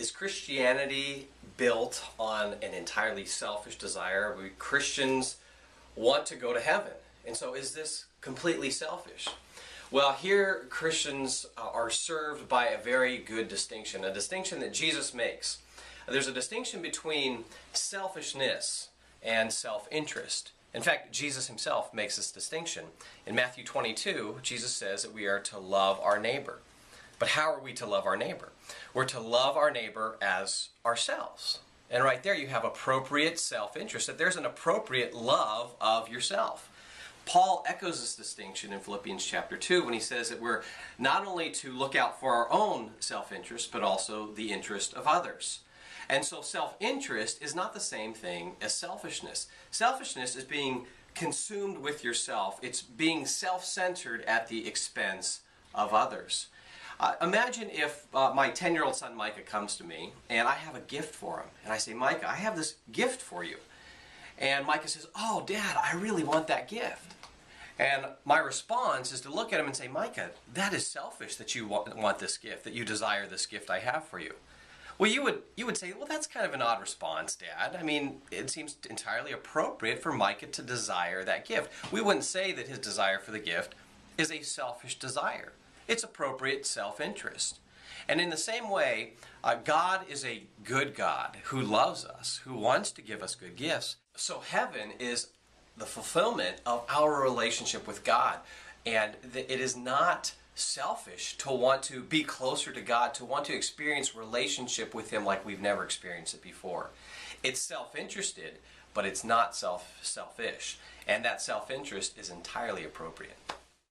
Is Christianity built on an entirely selfish desire? We Christians want to go to heaven. And so is this completely selfish? Well, here Christians are served by a very good distinction, a distinction that Jesus makes. There's a distinction between selfishness and self-interest. In fact, Jesus himself makes this distinction. In Matthew 22, Jesus says that we are to love our neighbor. But how are we to love our neighbor? We're to love our neighbor as ourselves. And right there you have appropriate self-interest, that there's an appropriate love of yourself. Paul echoes this distinction in Philippians chapter 2 when he says that we're not only to look out for our own self-interest, but also the interest of others. And so self-interest is not the same thing as selfishness. Selfishness is being consumed with yourself. It's being self-centered at the expense of others. Imagine if my 10-year-old son Micah comes to me and I have a gift for him. And I say, Micah, I have this gift for you. And Micah says, oh, Dad, I really want that gift. And my response is to look at him and say, Micah, that is selfish that you want this gift, that you desire this gift I have for you. Well, you would say, well, that's kind of an odd response, Dad. I mean, it seems entirely appropriate for Micah to desire that gift. We wouldn't say that his desire for the gift is a selfish desire. It's appropriate self-interest. And in the same way, God is a good God who loves us, who wants to give us good gifts. So heaven is the fulfillment of our relationship with God. And it is not selfish to want to be closer to God, to want to experience relationship with Him like we've never experienced it before. It's self-interested, but it's not selfish. And that self-interest is entirely appropriate.